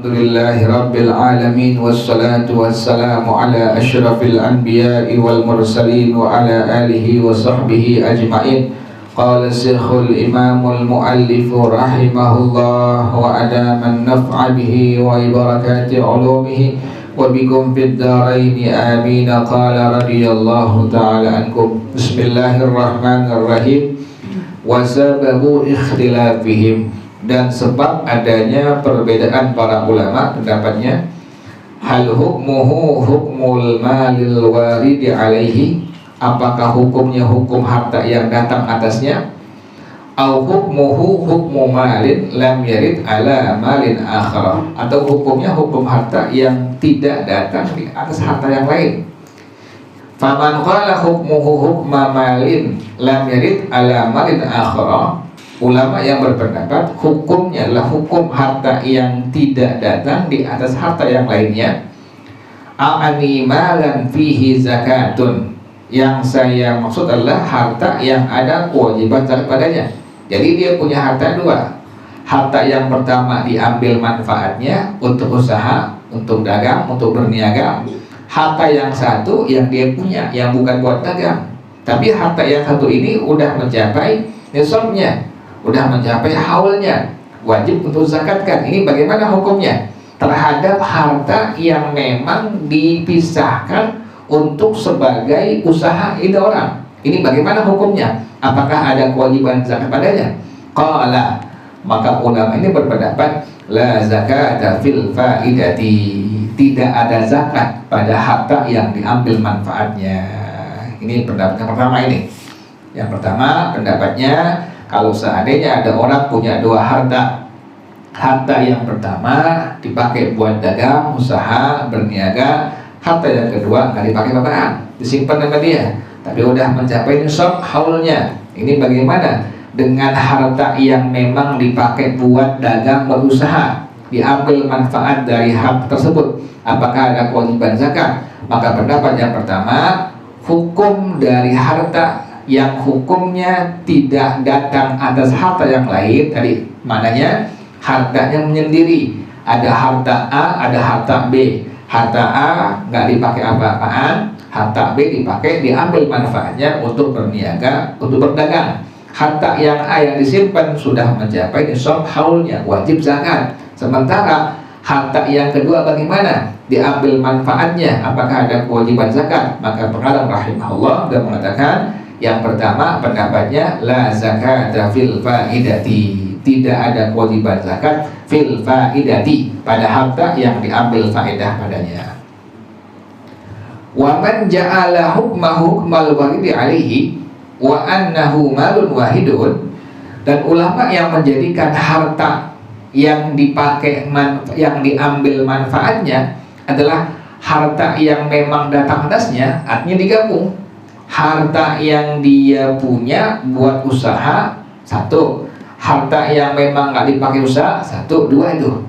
Alhamdulillahi Rabbil Alamin wassalatu wassalamu ala ashrafil anbiya'i wal mursalin wa ala alihi wa sahbihi ajma'in. Qala syekhul imamul muallifu rahimahullah wa adaman naf'a bihi wa ibarakati ulumihi wa bikum fid daraini amin. Qala radiyallahu ta'ala ankum. Bismillahirrahmanirrahim. Wa sababu ikhtilafihim, dan sebab adanya perbedaan para ulama pendapatnya, hal hukmuhu hukmul malil waridi alaihi, apakah hukumnya hukum harta yang datang atasnya, au hukmuhu hukmu malin lam yarid ala malin akhar, atau hukumnya hukum harta yang tidak datang di atas harta yang lain. Faman qala hukmuhu hukma malin lam yarid ala malin akhar, ulama yang berpendapat hukumnya adalah hukum harta yang tidak datang di atas harta yang lainnya. A'ani malan fihi zakatun, yang saya maksud adalah harta yang ada kewajiban zakat padanya. Jadi dia punya harta dua. Harta yang pertama diambil manfaatnya untuk usaha, untuk dagang, untuk berniaga. Harta yang satu yang dia punya, yang bukan buat dagang, tapi harta yang satu ini udah mencapai nisabnya, udah mencapai haulnya, wajib untuk zakatkan. Ini bagaimana hukumnya terhadap harta yang memang dipisahkan untuk sebagai usaha ide orang? Ini bagaimana hukumnya? Apakah ada kewajiban zakat padanya? Qala, maka ulama ini berpendapat la zakata fil faidati, tidak ada zakat pada harta yang diambil manfaatnya. Ini pendapat yang pertama ini. Yang pertama pendapatnya, kalau seandainya ada orang punya dua harta, harta yang pertama dipakai buat dagang, usaha, berniaga, harta yang kedua nggak dipakai apaan, disimpan sama dia, tapi udah mencapai nisab haulnya. Ini bagaimana dengan harta yang memang dipakai buat dagang, berusaha, diambil manfaat dari harta tersebut, apakah ada kewajiban zakat? Maka pendapat yang pertama, hukum dari harta yang hukumnya tidak datang atas harta yang lain tadi, mananya hartanya menyendiri. Ada harta A, ada harta B. Harta A nggak dipakai apa-apaan, harta B dipakai, diambil manfaatnya untuk berniaga, untuk berdagang. Harta yang A yang disimpan sudah mencapai nisab haulnya, wajib zakat. Sementara harta yang kedua bagaimana? Diambil manfaatnya, apakah ada kewajiban zakat? Maka pengarang rahimahullah dan mengatakan yang pertama pendapatnya la zakata fil faidati, tidak ada kewajiban zakat fil faidati, pada harta yang diambil faedah padanya. Wa man ja'ala hukmahu hukmal waridi alaihi wa annahu malun wahidun, dan ulama yang menjadikan harta yang dipakai yang diambil manfaatnya adalah harta yang memang datang atasnya, artinya digabung. Harta yang dia punya buat usaha satu, harta yang memang nggak dipakai usaha satu, dua itu.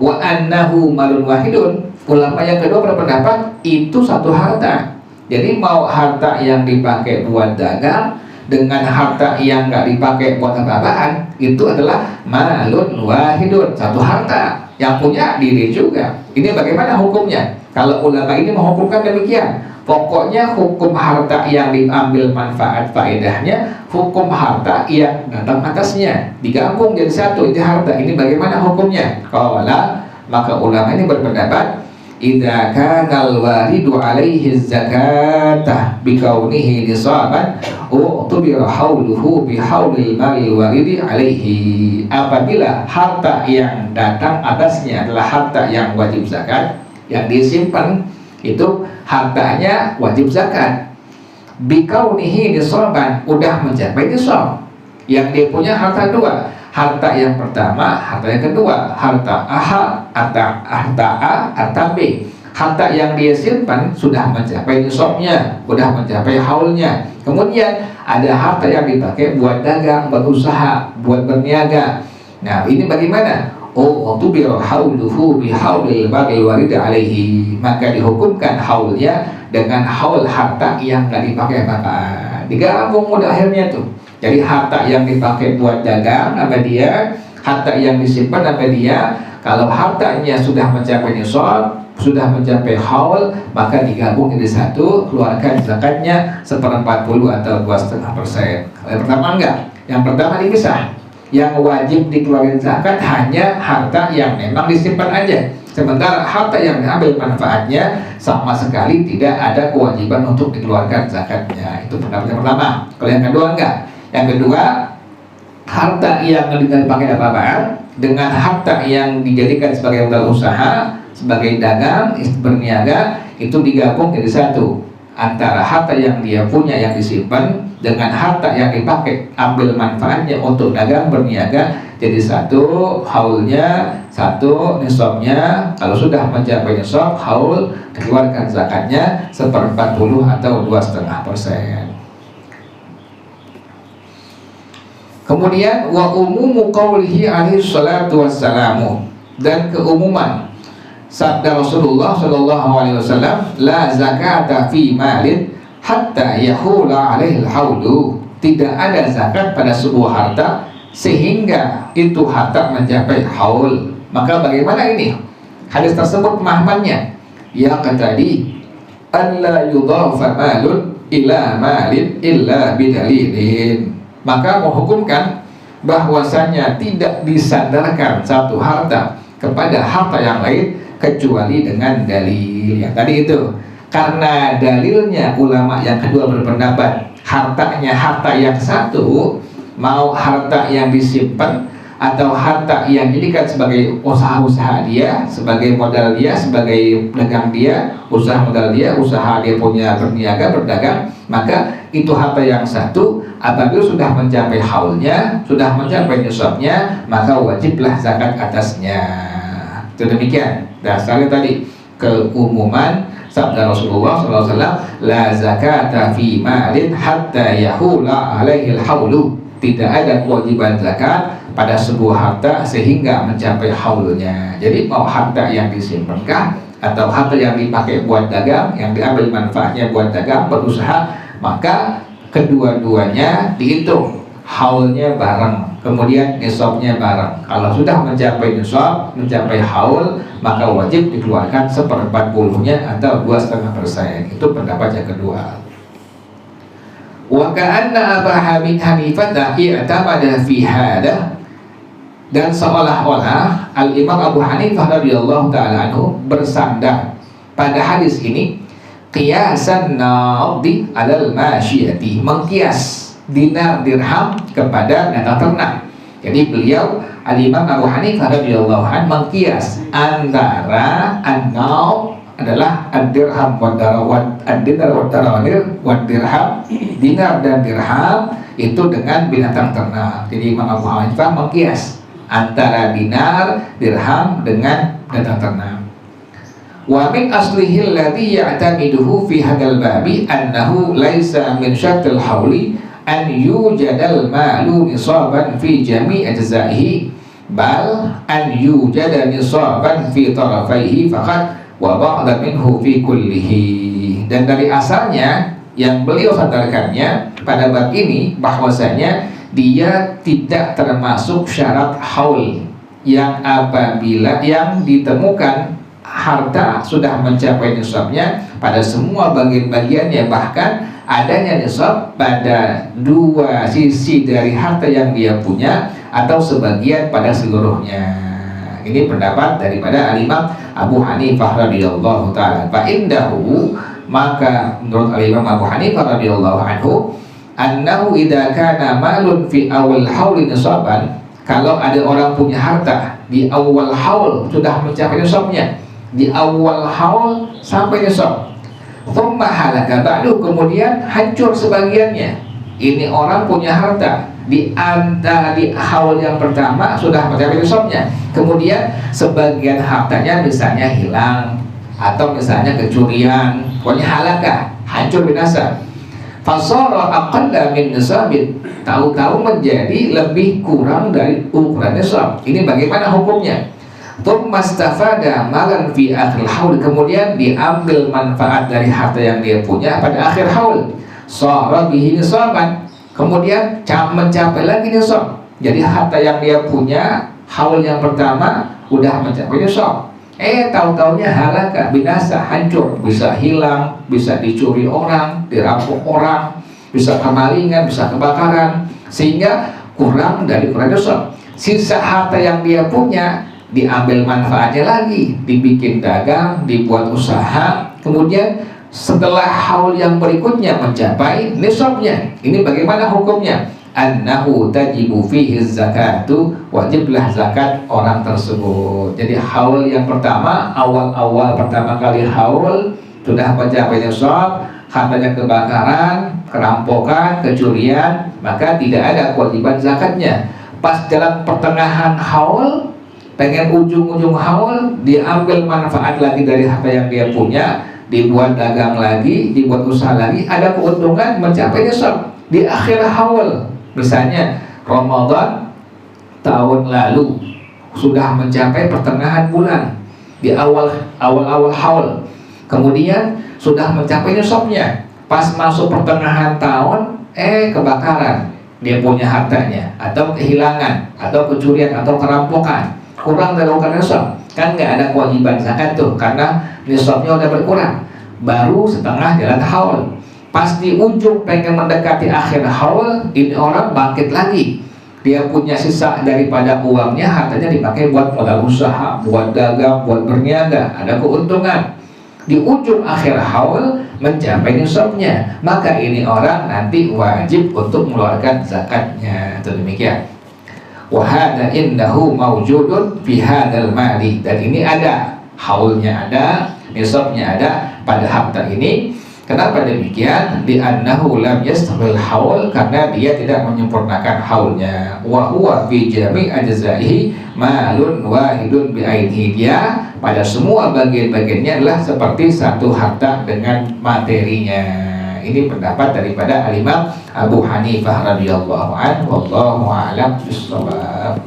Wa annahu malun wahidun, ulama yang kedua berpendapat itu satu harta. Jadi mau harta yang dipakai buat dagang dengan harta yang nggak dipakai buat apa-apaan, itu adalah malun wahidun, satu harta yang punya diri juga. Ini bagaimana hukumnya? Kalau ulama ini menghukumkan demikian, pokoknya hukum harta yang diambil manfaat faedahnya, hukum harta yang datang atasnya, digabung jadi satu, itu harta. Ini bagaimana hukumnya? Qala, maka ulama ini berpendapat idza kana al-waridu alaihi zakatah bikaunihi nisaban utubira hauluhu bihaulil mali waridi alaihi, apabila harta yang datang atasnya adalah harta yang wajib zakat, yang disimpan itu hartanya wajib zakat. Bikaunihi nisaban, udah mencapai nisab. Yang dia punya harta dua, harta yang pertama, harta yang kedua, harta A, harta B. Harta yang dia simpan sudah mencapai nisabnya, sudah mencapai haulnya. Kemudian ada harta yang dipakai buat dagang, berusaha, buat berniaga. Nah, ini bagaimana? Oh, tubir hauluhu bihaulil bagil warid alaihi, maka dihukumkan haulnya dengan haul harta yang nggak dipakai apa-apa. Digabung mudah akhirnya tuh. Jadi harta yang dipakai buat dagang sama dia, harta yang disimpan sama dia, Kalau hartanya sudah mencapai nisab, sudah mencapai haul, maka digabung jadi satu, keluarkan zakatnya 1/40 atau 2,5%. Yang pertama enggak, yang pertama dipisah. Yang wajib dikeluarkan zakat hanya harta yang memang disimpan aja. Sementara harta yang diambil manfaatnya sama sekali tidak ada kewajiban untuk dikeluarkan zakatnya. Itu pendapat yang pertama. Kalau yang kedua enggak. Yang kedua, harta yang dipakai apa-apaan dengan harta yang dijadikan sebagai modal usaha, sebagai dagang, berniaga, itu digabung jadi satu. Antara harta yang dia punya yang disimpan dengan harta yang dipakai ambil manfaatnya untuk dagang berniaga jadi satu, haulnya satu, nisabnya kalau sudah mencapai nisab haul dikeluarkan zakatnya 1/40 atau 2,5%. Kemudian wa umumu qaulihi alaihi salatu wassalamu, dan keumuman sabda Rasulullah sallallahu alaihi wasallam, la zakata fi malin hatta yahula alaihi haulu, tidak ada zakat pada sebuah harta sehingga itu harta mencapai haul. Maka bagaimana ini hadis tersebut pemahamannya? Yang tadi, alla yudhafa malun ila malin illa bidalilin, maka menghukumkan bahwasanya tidak disandarkan satu harta kepada harta yang lain kecuali dengan dalil yang tadi itu. Karena dalilnya ulama yang kedua berpendapat hartanya harta yang satu, mau harta yang disimpan atau harta yang dijadikan sebagai usaha-usaha dia, sebagai modal dia, sebagai dagang dia, usaha modal dia, usaha dia punya berniaga, berdagang, maka itu harta yang satu apabila sudah mencapai haulnya, sudah mencapai nisabnya, maka wajiblah zakat atasnya. Itu demikian dasarnya tadi keumuman sabda Rasulullah SAW, la zakata fi malin hatta yahula alaihi haulu, tidak ada kewajiban zakat pada sebuah harta sehingga mencapai haulnya. Jadi mau harta yang disimpankah atau harta yang dipakai buat dagang, yang diambil manfaatnya buat dagang, berusaha, maka kedua-duanya dihitung haulnya bareng, kemudian nisabnya bareng. Kalau sudah mencapai nisab, mencapai haul, maka wajib dikeluarkan 1/40-nya atau 2,5%. Itu pendapat yang kedua. Wa ka'anna Aba Hanifah i'tamada fi hada, dan seolah-olah Al-Imam Abu Hanifah radhiyallahu ta'ala anhu bersandar pada hadis ini qiyasan naqdi alal masyiyati, mengkias dinar dirham kepada binatang ternak. Jadi beliau Al-Imam Abu Hanifah radhiyallahu anhu mengkias antara an-naq adalah ad-dirham wa ad-dinar wa dirham, dinar dan dirham itu dengan binatang ternak. Jadi Imam Abu Hanifah mengkias antara dinar, dirham dengan binatang ternak. Wa min aslihi alladhi ya'tamiduhu fi hadzal babi annahu laisa min syartil hauli an yujadal malu nisaban fi jami' ajza'ihi bal an yujada nisaban fi tarafaihi faqat wa ba'da minhu fi kullihi. Dan dari asalnya yang beliau sandarkannya pada bab ini bahwasanya dia tidak termasuk syarat haul, yang apabila yang ditemukan harta sudah mencapai nisabnya pada semua bagian-bagiannya, bahkan adanya nisab pada dua sisi dari harta yang dia punya atau sebagian pada seluruhnya. Ini pendapat daripada Al-Imam Abu Hanifah radhiyallahu ta'ala. Fa indahu, maka menurut Al-Imam Abu Hanifah radhiyallahu anhu, annahu idza kana malun fi awal haul nisaban, kalau ada orang punya harta di awal haul sudah mencapai nisabnya, di awal haul sampai nisab, thumma halaka ba'du, kemudian hancur sebagiannya. Ini orang punya harta di haul yang pertama sudah mencapai nisabnya, kemudian sebagian hartanya misalnya hilang atau misalnya kecurian, pokoknya halaka, hancur binasa. Fasara aqalla min nisabin, tahu-tahu menjadi lebih kurang dari ukuran nisab. Ini bagaimana hukumnya? Tsumastafada malan fi akhir haul, kemudian diambil manfaat dari harta yang dia punya pada akhir haul. Sara bihi nisaban, kemudian mencapai lagi nisab. Jadi harta yang dia punya haul yang pertama udah mencapai nisab, tahu-taunya halaka, binasa, hancur, bisa hilang, bisa dicuri orang, dirampok orang, bisa kemalingan, bisa kebakaran, sehingga kurang dari ukuran nisab. Sisa harta yang dia punya diambil manfaatnya lagi, dibikin dagang, dibuat usaha, kemudian setelah haul yang berikutnya mencapai nisabnya, ini bagaimana hukumnya? Annahu tajibu fihi zakatu, wajiblah zakat orang tersebut. Jadi haul yang pertama, awal-awal pertama kali haul sudah mencapai nisab, hartanya kebakaran, kerampokan, kecurian, maka tidak ada kewajiban zakatnya. Pas dalam pertengahan haul, pengen ujung-ujung haul, diambil manfaat lagi dari harta yang dia punya, dibuat dagang lagi, dibuat usaha lagi, ada keuntungan mencapai nisab di akhir haul. Misalnya Ramadan tahun lalu sudah mencapai pertengahan bulan, di awal haul, kemudian sudah mencapai nisabnya. Pas masuk pertengahan tahun, kebakaran dia punya hartanya, atau kehilangan, atau kecurian, atau kerampokan, kurang dari ukuran nisab, kan nggak ada kewajiban zakat tuh, karena nisabnya udah berkurang. Baru setengah jalan haul, pas di ujung pengen mendekati akhir haul, ini orang bangkit lagi. Dia punya sisa daripada uangnya, hartanya dipakai buat modal usaha, buat dagang, buat berniaga, ada keuntungan. Di ujung akhir haul mencapai nisabnya, maka ini orang nanti wajib untuk mengeluarkan zakatnya. Itu demikian. Wa hadza indahu mawjudun fi hadzal mali, dan ini ada, haulnya ada, nisabnya ada pada harta ini. Kenapa demikian? Di annahu lam yastaghil haul, karena dia tidak menyempurnakan haulnya. Wa huwa fi jami' ajzaihi malun wahidun bi ainihi, dia pada semua bagian-bagiannya adalah seperti satu harta dengan materinya. Ini pendapat daripada Al-Imam Abu Hanifah radhiyallahu anhu, wallahu a'lam bishshawab.